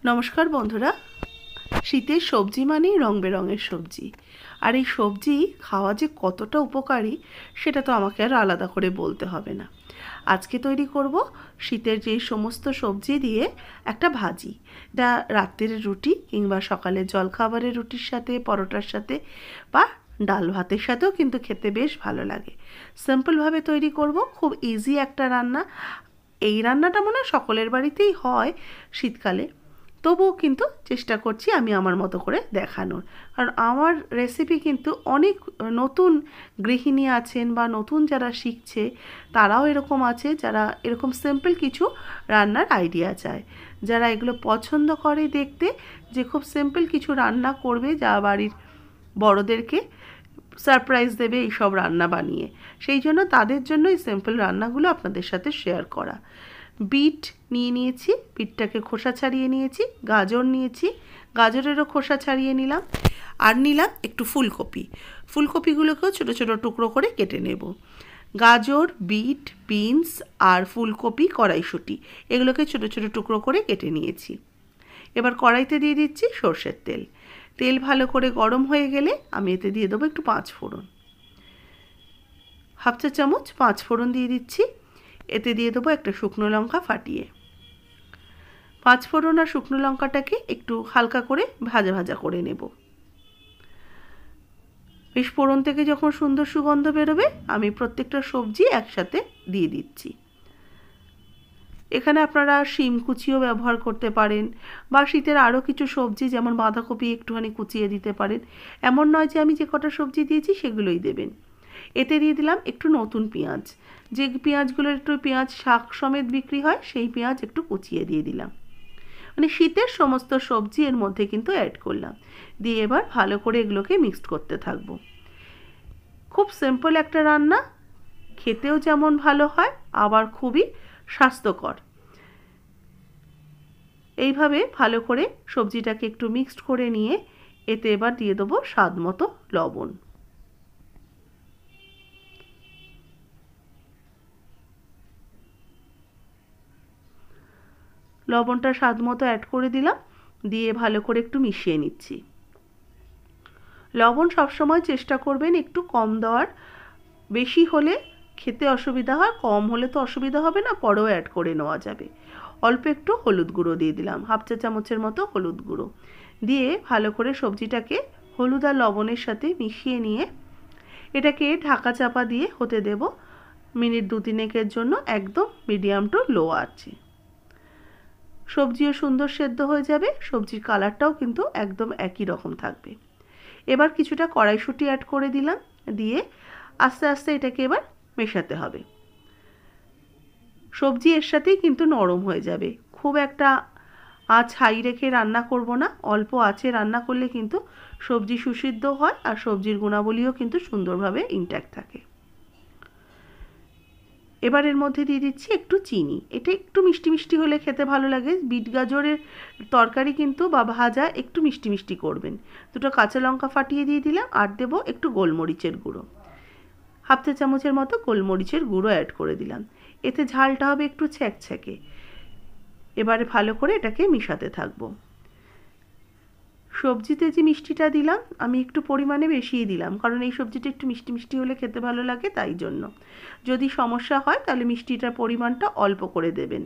নমস্কার বন্ধুরা। শীতের সবজি মানেই রং বেরঙের সবজি, আর এই সবজি খাওয়া যে কতটা উপকারী সেটা তো আমাকে আর আলাদা করে বলতে হবে না। আজকে তৈরি করব শীতের যে সমস্ত সবজি দিয়ে একটা ভাজি। এটা রাত্রের রুটি কিংবা সকালের জলখাবারের রুটির সাথে, পরোটার সাথে বা ডাল ভাতের সাথেও কিন্তু খেতে বেশ ভালো লাগে। সিম্পলভাবে তৈরি করব, খুব ইজি একটা রান্না। এই রান্নাটা মনে হয় সকলের বাড়িতেই হয় শীতকালে, তবুও কিন্তু চেষ্টা করছি আমি আমার মতো করে দেখানোর। কারণ আমার রেসিপি কিন্তু অনেক নতুন গৃহিণী আছেন বা নতুন যারা শিখছে তারাও এরকম আছে, যারা এরকম সিম্পল কিছু রান্নার আইডিয়া চায়, যারা এগুলো পছন্দ করে দেখতে, যে খুব সিম্পল কিছু রান্না করবে যা বাড়ির বড়োদেরকে সারপ্রাইজ দেবে এইসব রান্না বানিয়ে। সেই জন্য তাদের জন্য এই সিম্পল রান্নাগুলো আপনাদের সাথে শেয়ার করা। বিট নিয়েছি, বিটটাকে খোসা ছাড়িয়ে নিয়েছি। গাজর নিয়েছি, গাজরেরও খোসা ছাড়িয়ে নিলাম। আর নিলাম একটু ফুলকপি। ফুলকপিগুলোকেও ছোটো ছোটো টুকরো করে কেটে নেব। গাজর, বিট, বিনস আর ফুলকপি, কড়াইশুঁটি এগুলোকে ছোটো ছোটো টুকরো করে কেটে নিয়েছি। এবার কড়াইতে দিয়ে দিচ্ছি সর্ষের তেল। তেল ভালো করে গরম হয়ে গেলে আমি এতে দিয়ে দেবো একটু 5 ফোড়ন। হাফ চা চামচ 5 ফোড়ন দিয়ে দিচ্ছি। এতে দিয়ে দেবো একটা শুকনো লঙ্কা ফাটিয়ে। 5 ফোড়ন আর শুকনো লঙ্কাটাকে একটু হালকা করে ভাজা ভাজা করে নেব। বেশ ফোড়ন থেকে যখন সুন্দর সুগন্ধ বেরোবে আমি প্রত্যেকটা সবজি একসাথে দিয়ে দিচ্ছি। এখানে আপনারা শিম কুচিও ব্যবহার করতে পারেন, বা শীতের আরও কিছু সবজি যেমন বাঁধাকপি একটুখানি কুচিয়ে দিতে পারেন। এমন নয় যে আমি যে কটা সবজি দিয়েছি সেগুলোই দেবেন। এতে দিয়ে দিলাম একটু নতুন পেঁয়াজ, যে পেঁয়াজগুলোর একটু পেঁয়াজ শাক সমেত বিক্রি হয় সেই পেঁয়াজ একটু কুচিয়ে দিয়ে দিলাম। মানে শীতের সমস্ত সবজি এর মধ্যে কিন্তু অ্যাড করলাম। দিয়ে এবার ভালো করে এগুলোকে মিক্সড করতে থাকবো। খুব সিম্পল একটা রান্না, খেতেও যেমন ভালো হয় আবার খুবই স্বাস্থ্যকর। এইভাবে ভালো করে সবজিটাকে একটু মিক্সড করে নিয়ে এতে এবার দিয়ে দেবো স্বাদ মতো লবণ। লবণটা স্বাদ মতো অ্যাড করে দিলাম, দিয়ে ভালো করে একটু মিশিয়ে নিচ্ছি। লবণ সবসময় চেষ্টা করবেন একটু কম দেওয়ার। বেশি হলে খেতে অসুবিধা হয়, কম হলে তো অসুবিধা হবে না, পরেও অ্যাড করে নেওয়া যাবে। অল্প একটু হলুদ গুঁড়ো দিয়ে দিলাম, হাফ চা চামচের মতো হলুদ গুঁড়ো দিয়ে ভালো করে সবজিটাকে হলুদ আর লবণের সাথে মিশিয়ে নিয়ে এটাকে ঢাকা চাপা দিয়ে হতে দেব মিনিট 2-3 জন্য, একদম মিডিয়াম টু লো আঁচে। সবজিও সুন্দর সেদ্ধ হয়ে যাবে, সবজির কালারটাও কিন্তু একদম একই রকম থাকবে। এবার কিছুটা কড়াইশুঁটি অ্যাড করে দিলাম, দিয়ে আস্তে আস্তে এটাকে এবার মেশাতে হবে। সবজি এর সাথেই কিন্তু নরম হয়ে যাবে, খুব একটা আঁচ হাই রেখে রান্না করব না, অল্প আঁচে রান্না করলে কিন্তু সবজি সুসিদ্ধ হয় আর সবজির গুণাবলীও কিন্তু সুন্দরভাবে ইনট্যাক্ট থাকে। এবার এর মধ্যে দিয়ে দিচ্ছি একটু চিনি। এটা একটু মিষ্টি মিষ্টি হলে খেতে ভালো লাগে। বিট গাজরের তরকারি কিন্তু বা ভাজা একটু মিষ্টি মিষ্টি করবেন। দুটো কাঁচা লঙ্কা ফাটিয়ে দিয়ে দিলাম, আর দেবো একটু গোলমরিচের গুঁড়ো, হাফ চা চামচের মতো গোলমরিচের গুঁড়ো অ্যাড করে দিলাম। এতে ঝালটা হবে একটু ছ্যাঁকছ্যাঁকে। এবারে ভালো করে এটাকে মিশাতে থাকবো। সবজিতে যে মিষ্টিটা দিলাম আমি একটু পরিমাণে বেশিই দিলাম, কারণ এই সবজিটা একটু মিষ্টি মিষ্টি হলে খেতে ভালো লাগে, তাই জন্য। যদি সমস্যা হয় তাহলে মিষ্টিটার পরিমাণটা অল্প করে দেবেন।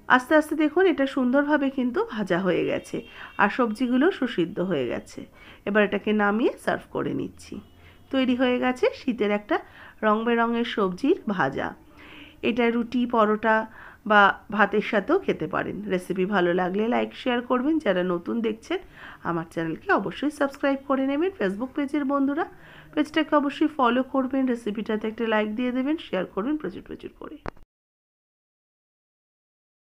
আস্তে আস্তে দেখুন এটা সুন্দরভাবে কিন্তু ভাজা হয়ে গেছে আর সবজিগুলো সুসিদ্ধ হয়ে গেছে। এবার এটাকে নামিয়ে সার্ভ করে নিচ্ছি। তৈরি হয়ে গেছে শীতের একটা রং বেরঙের সবজির ভাজা। এটা রুটি, পরোটা বা ভাতের সাথেও খেতে পারেন। রেসিপি ভালো লাগলে লাইক শেয়ার করবেন। যারা নতুন দেখছেন আমার চ্যানেলকে অবশ্যই সাবস্ক্রাইব করে নেবেন। ফেসবুক পেজের বন্ধুরা পেজটাকে অবশ্যই ফলো করবেন। রেসিপিটাতে একটা লাইক দিয়ে দেবেন, শেয়ার করবেন প্রচুর প্রচুর করে।